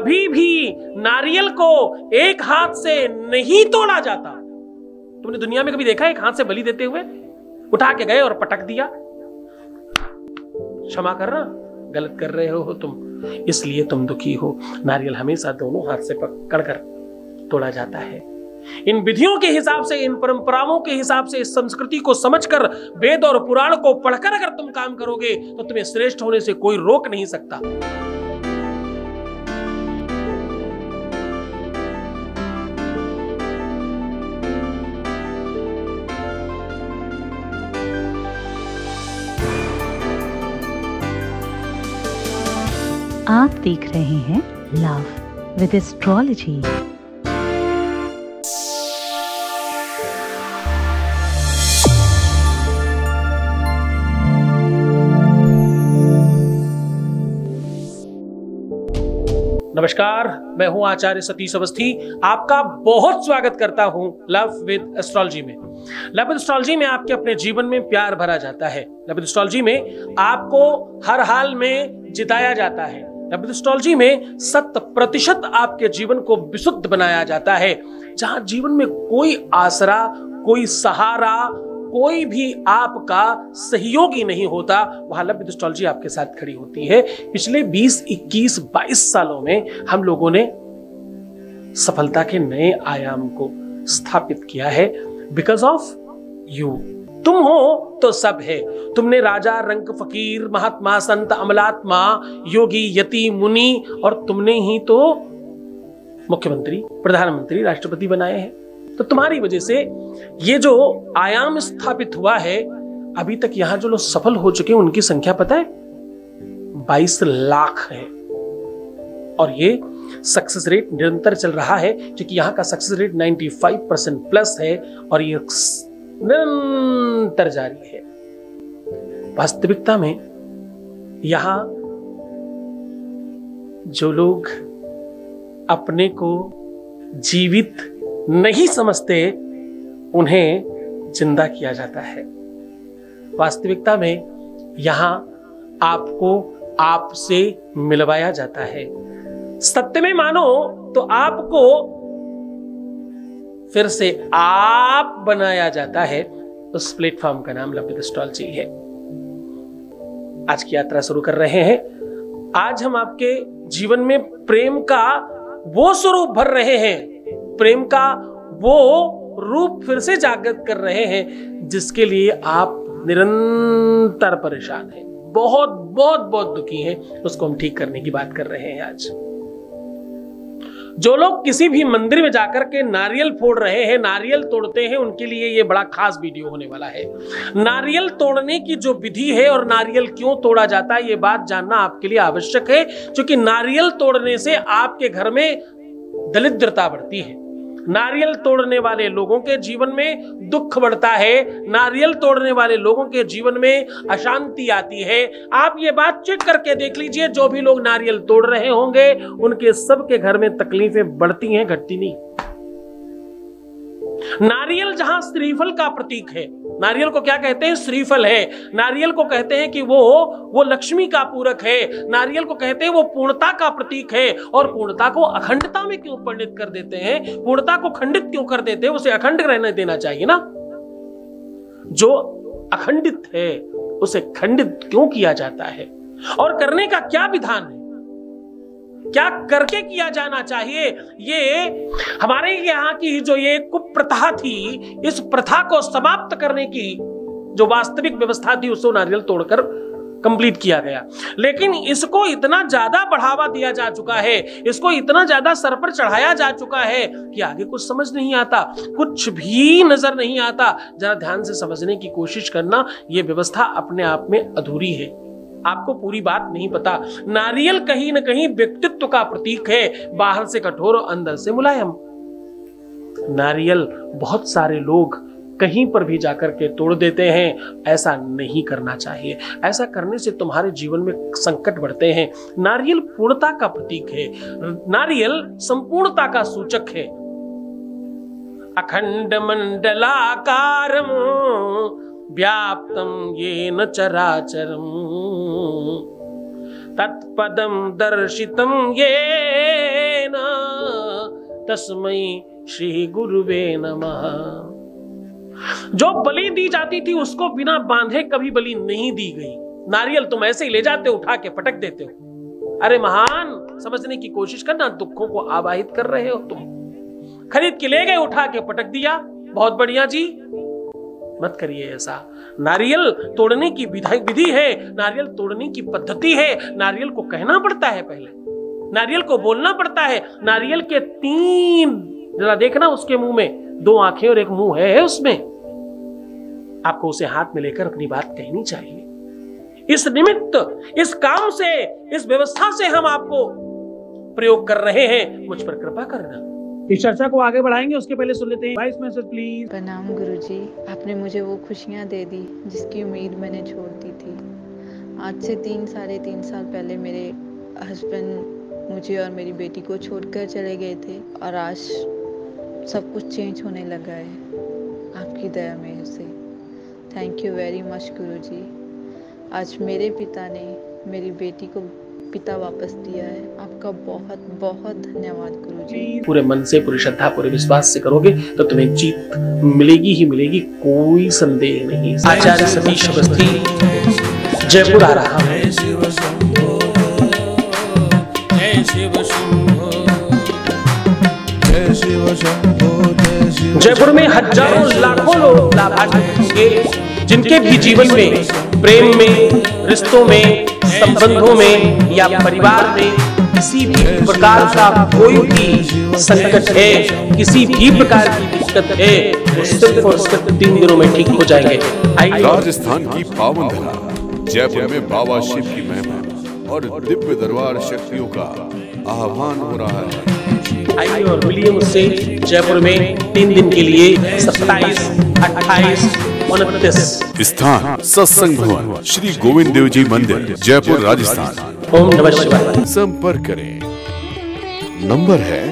कभी भी नारियल को एक हाथ से नहीं तोड़ा जाता। तुमने दुनिया में कभी देखा है एक हाथ से बलि देते हुए? उठा के गए और पटक दिया। क्षमा करना, गलत कर रहे हो तुम, इसलिए तुम दुखी हो। नारियल हमेशा दोनों हाथ से पकड़कर तोड़ा जाता है। इन विधियों के हिसाब से, इन परंपराओं के हिसाब से, इस संस्कृति को समझकर, वेद और पुराण को पढ़कर अगर तुम काम करोगे तो तुम्हें श्रेष्ठ होने से कोई रोक नहीं सकता। आप देख रहे हैं लव विद एस्ट्रोलॉजी। नमस्कार, मैं हूं आचार्य सतीश अवस्थी। आपका बहुत स्वागत करता हूं लव विद एस्ट्रोलॉजी में। लव विद एस्ट्रोलॉजी में आपके अपने जीवन में प्यार भरा जाता है। लव विद एस्ट्रोलॉजी में आपको हर हाल में जिताया जाता है। लव विद एस्ट्रोलॉजी में 100% आपके जीवन को विशुद्ध बनाया जाता है। जहां जीवन में कोई आसरा, कोई सहारा, कोई भी आपका सहयोगी नहीं होता, वहां लव विद एस्ट्रोलॉजी आपके साथ खड़ी होती है। पिछले 20, 21, 22 सालों में हम लोगों ने सफलता के नए आयाम को स्थापित किया है। Because of you. तुम हो तो सब है। तुमने राजा, रंक, फकीर, महात्मा, संत, अमलात्मा, योगी, यति, मुनि और तुमने ही तो मुख्यमंत्री, प्रधानमंत्री, राष्ट्रपति बनाए हैं। तो तुम्हारी वजह से ये जो आयाम स्थापित हुआ है, अभी तक यहां जो लोग सफल हो चुके हैं उनकी संख्या पता है 22 लाख है। और ये सक्सेस रेट निरंतर चल रहा है, क्योंकि यहां का सक्सेस रेट 95% प्लस है और ये निरंतर जारी है। वास्तविकता में यहां जो लोग अपने को जीवित नहीं समझते, उन्हें जिंदा किया जाता है। वास्तविकता में यहां आपको आपसे मिलवाया जाता है। सत्य में मानो तो आपको फिर से आप बनाया जाता है। उस प्लेटफॉर्म का नाम लव विद एस्ट्रोलॉजी है। आज की यात्रा शुरू कर रहे हैं। आज हम आपके जीवन में प्रेम का वो स्वरूप भर रहे हैं, प्रेम का वो रूप फिर से जागृत कर रहे हैं जिसके लिए आप निरंतर परेशान हैं, बहुत बहुत बहुत दुखी हैं। उसको हम ठीक करने की बात कर रहे हैं आज। जो लोग किसी भी मंदिर में जाकर के नारियल फोड़ रहे हैं, नारियल तोड़ते हैं, उनके लिए ये बड़ा खास वीडियो होने वाला है। नारियल तोड़ने की जो विधि है और नारियल क्यों तोड़ा जाता है, ये बात जानना आपके लिए आवश्यक है, क्योंकि नारियल तोड़ने से आपके घर में दरिद्रता बढ़ती है। नारियल तोड़ने वाले लोगों के जीवन में दुख बढ़ता है। नारियल तोड़ने वाले लोगों के जीवन में अशांति आती है। आप ये बात चेक करके देख लीजिए, जो भी लोग नारियल तोड़ रहे होंगे उनके सबके घर में तकलीफें बढ़ती हैं, घटती नहीं। नारियल जहां श्रीफल का प्रतीक है, नारियल को क्या कहते हैं? श्रीफल है। नारियल को कहते हैं कि वो लक्ष्मी का पूरक है। नारियल को कहते हैं वो पूर्णता का प्रतीक है। और पूर्णता को अखंडता में क्यों परिणत कर देते हैं? पूर्णता को खंडित क्यों कर देते हैं? उसे अखंड रहने देना चाहिए ना। जो अखंडित है उसे खंडित क्यों किया जाता है? और करने का क्या विधान है? क्या करके किया जाना चाहिए? ये हमारे यहाँ की जो ये कुप्रथा थी, इस प्रथा को समाप्त करने की जो वास्तविक व्यवस्था थी, उसको नारियल तोड़कर कंप्लीट किया गया। लेकिन इसको इतना ज्यादा बढ़ावा दिया जा चुका है, इसको इतना ज्यादा सर पर चढ़ाया जा चुका है कि आगे कुछ समझ नहीं आता, कुछ भी नजर नहीं आता। जरा ध्यान से समझने की कोशिश करना, यह व्यवस्था अपने आप में अधूरी है। आपको पूरी बात नहीं पता। नारियल कहीं न कहीं व्यक्तित्व का प्रतीक है, बाहर से कठोर और अंदर से मुलायम। नारियल बहुत सारे लोग कहीं पर भी जाकर के तोड़ देते हैं। ऐसा नहीं करना चाहिए। ऐसा करने से तुम्हारे जीवन में संकट बढ़ते हैं। नारियल पूर्णता का प्रतीक है। नारियल संपूर्णता का सूचक है। अखंड मंडलाकारम व्याप्तम येन चराचरम तत्पदम दर्शितम ये तस्मै श्री गुरुवे नमः। जो बलि दी जाती थी उसको बिना बांधे कभी बलि नहीं दी गई। नारियल तुम ऐसे ही ले जाते हो, उठा के पटक देते हो। अरे महान, समझने की कोशिश करना, दुखों को आवाहित कर रहे हो तुम। खरीद के ले गए, उठा के पटक दिया, बहुत बढ़िया जी, मत करिए ऐसा। नारियल तोड़ने की विधि है, नारियल तोड़ने की पद्धति है। नारियल को कहना पड़ता है, पहले नारियल को बोलना पड़ता है। नारियल के 3, जरा देखना उसके मुंह में 2 आंखें और 1 मुंह है उसमें। आपको उसे हाथ में लेकर अपनी बात कहनी चाहिए। इस निमित्त, इस काम से, इस व्यवस्था से हम आपको प्रयोग कर रहे हैं, मुझ पर कृपा करना। इस चर्चा को आगे बढ़ाएंगे, उसके पहले सुन लेते हैं वॉइस मैसेज प्लीज। प्रणाम गुरुजी, आपने मुझे वो खुशियाँ दे दी जिसकी उम्मीद मैंने छोड़ दी थी। आज से 3 3.5 साल पहले मेरे हस्बैंड मुझे और मेरी बेटी को छोड़कर चले गए थे और आज सब कुछ चेंज होने लगा है आपकी दया मेरे से। थैंक यू वेरी मच गुरुजी। आज मेरे पिता ने मेरी बेटी को पिता वापस दिया है। आपका बहुत बहुत धन्यवाद गुरुजी। पूरे मन से, पूरी श्रद्धा, पूरे विश्वास से करोगे तो तुम्हें जीत मिलेगी ही मिलेगी, कोई संदेह नहीं। आचार्य सतीश अवस्थी जयपुर आ रहा है। जयपुर में हजारों लाखों लोग लाभान्वित होंगे जिनके भी जीवन में, प्रेम में, रिश्तों में, संबंधों में या परिवार में किसी भी प्रकार का कोई भी संकट है, किसी भी प्रकार की दिक्कत है, वो सिर्फ और सिर्फ 3 दिनों में ठीक हो जाएंगे। राजस्थान की पावन धरा जयपुर में बाबा शिव की महिमा और दिव्य दरबार शक्तियों का आह्वान हो रहा है। आइए और मिलिए मुझसे जयपुर में 3 दिन के लिए 27, 28, 29। स्थान सत्संग भवन श्री गोविंद देव जी मंदिर, जयपुर, राजस्थान। ओम नमः शिवाय। संपर्क करें, नंबर है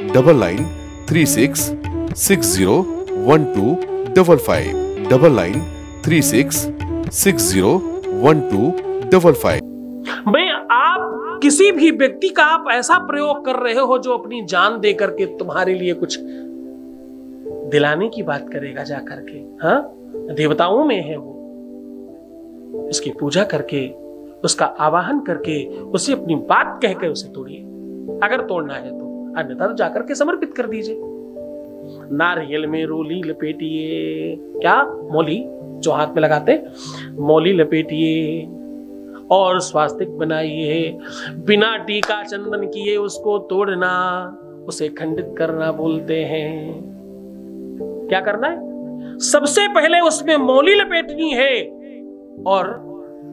99 36 60 1255 99 36 60 1255। भाई, आप किसी भी व्यक्ति का आप ऐसा प्रयोग कर रहे हो जो अपनी जान दे करके तुम्हारे लिए कुछ दिलाने की बात करेगा जा करके। हाँ, देवताओं में है वो। उसकी पूजा करके, उसका आवाहन करके, उसे अपनी बात कहकर उसे तोड़िए, अगर तोड़ना है तो। अन्यथा तो जाकर के समर्पित कर दीजिए। नारियल में रोली लपेटिए, क्या मौली जो हाथ में लगाते, मौली लपेटिए और स्वास्तिक बनाइए। बिना टीका चंदन किए उसको तोड़ना, उसे खंडित करना बोलते हैं। क्या करना है? सबसे पहले उसमें मौली लपेटनी है और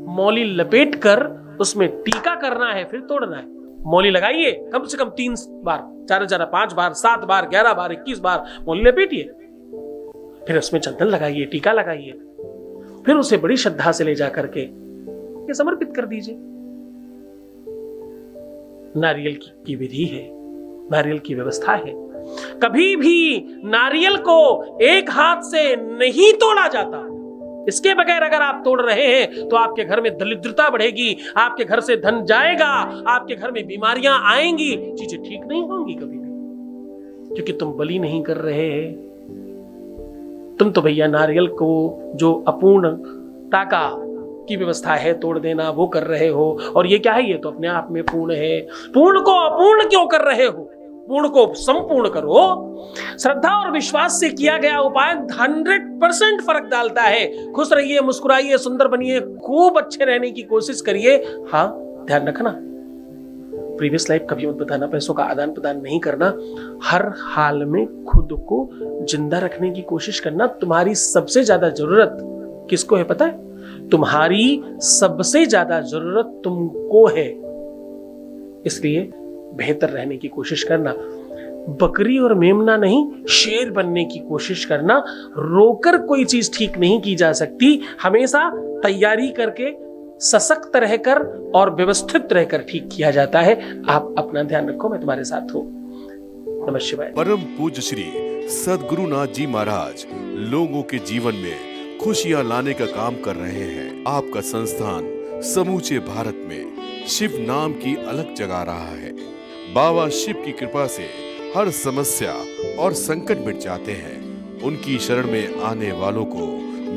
मौली लपेट कर उसमें टीका करना है, फिर तोड़ना है। मौली लगाइए कम से कम 3 बार, 4 5 बार, 7 बार, 11 बार, 21 बार मौली लपेटिए। फिर उसमें चंदन लगाइए, टीका लगाइए, फिर उसे बड़ी श्रद्धा से ले जा करके ये समर्पित कर दीजिए। नारियल की विधि है, नारियल की व्यवस्था है। कभी भी नारियल को एक हाथ से नहीं तोड़ा जाता। इसके बगैर अगर आप तोड़ रहे हैं तो आपके घर में दरिद्रता बढ़ेगी, आपके घर से धन जाएगा, आपके घर में बीमारियां आएंगी, चीजें ठीक नहीं होंगी कभी भी, क्योंकि तुम बलि नहीं कर रहे हैं। तुम तो भैया नारियल को जो अपूर्णता का की व्यवस्था है तोड़ देना, वो कर रहे हो। और ये क्या है? ये तो अपने आप में पूर्ण है। पूर्ण को अपूर्ण क्यों कर रहे हो? पूर्ण को संपूर्ण करो। श्रद्धा और विश्वास से किया गया उपाय 100% फर्क डालता है। खुश रहिए, मुस्कुराइए, सुंदर बनिए, खूब अच्छे रहने की कोशिश करिए। हाँ, ध्यान रखना, प्रीवियस लाइफ कभी मत बताना, पैसों का आदान प्रदान नहीं करना। हर हाल में खुद को जिंदा रखने की कोशिश करना। तुम्हारी सबसे ज्यादा जरूरत किसको है पता है? तुम्हारी सबसे ज्यादा जरूरत तुमको है। इसलिए बेहतर रहने की कोशिश करना। बकरी और मेमना नहीं, शेर बनने की कोशिश करना। रोकर कोई चीज ठीक नहीं की जा सकती। हमेशा तैयारी करके, सशक्त रहकर और व्यवस्थित रहकर ठीक किया जाता है। आप अपना ध्यान रखो, मैं तुम्हारे साथ हूं। नमः शिवाय। परम पूज्य श्री सद्गुरुनाथ जी महाराज लोगों के जीवन में खुशियां लाने का काम कर रहे हैं। आपका संस्थान समूचे भारत में शिव नाम की अलग जगा रहा है। बाबा शिव की कृपा से हर समस्या और संकट मिट जाते हैं। उनकी शरण में आने वालों को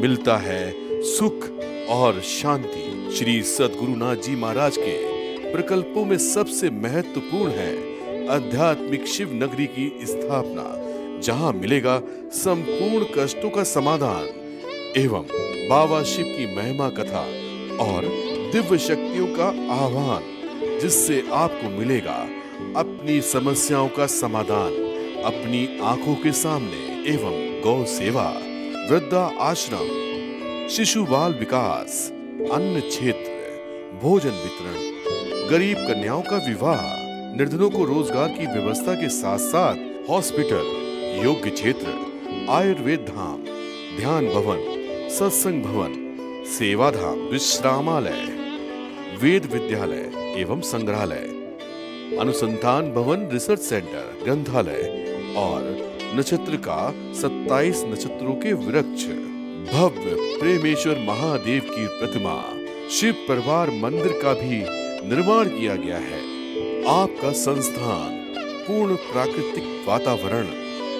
मिलता है सुख और शांति। श्री सद्गुरुनाथ जी महाराज के प्रकल्पों में सबसे महत्वपूर्ण है आध्यात्मिक शिव नगरी की स्थापना, जहां मिलेगा संपूर्ण कष्टों का समाधान एवं बाबा शिव की महिमा कथा और दिव्य शक्तियों का आह्वान, जिससे आपको मिलेगा अपनी समस्याओं का समाधान अपनी आंखों के सामने एवं गौ सेवा, वृद्धा आश्रम, शिशु बाल विकास, अन्न क्षेत्र, भोजन वितरण, गरीब कन्याओं का विवाह, निर्धनों को रोजगार की व्यवस्था के साथ साथ हॉस्पिटल, योग्य क्षेत्र, आयुर्वेद धाम, ध्यान भवन, सत्संग भवन, सेवा धाम, विश्रामालय, वेद विद्यालय एवं संग्रहालय, अनुसंधान भवन, रिसर्च सेंटर, ग्रंथालय और नक्षत्र का 27 नक्षत्रों के वृक्ष, भव्य प्रेमेश्वर महादेव की प्रतिमा, शिव परिवार मंदिर का भी निर्माण किया गया है। आपका संस्थान पूर्ण प्राकृतिक वातावरण,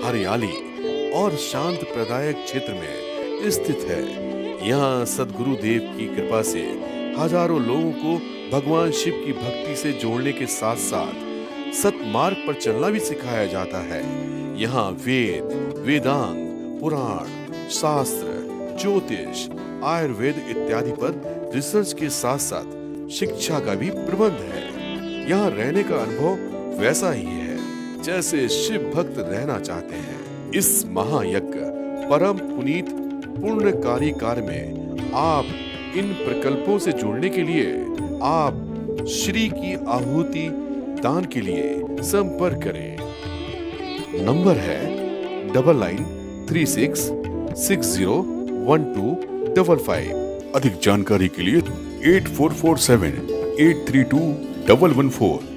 हरियाली और शांत प्रदायक क्षेत्र में स्थित है। यहाँ सद्गुरु देव की कृपा से हजारों लोगों को भगवान शिव की भक्ति से जोड़ने के साथ साथ सतमार्ग पर चलना भी सिखाया जाता है। यहाँ वेद, वेदांग, पुराण, शास्त्र, ज्योतिष, आयुर्वेद इत्यादि पर रिसर्च के साथ साथ शिक्षा का भी प्रबंध है। यहाँ रहने का अनुभव वैसा ही है जैसे शिव भक्त रहना चाहते हैं। इस महायज्ञ परम पुनीत पुण्यकारी कार्य में आप इन प्रकल्पों से जुड़ने के लिए आप श्री की आहुति दान के लिए संपर्क करें। नंबर है 9936601255। अधिक जानकारी के लिए 8447832114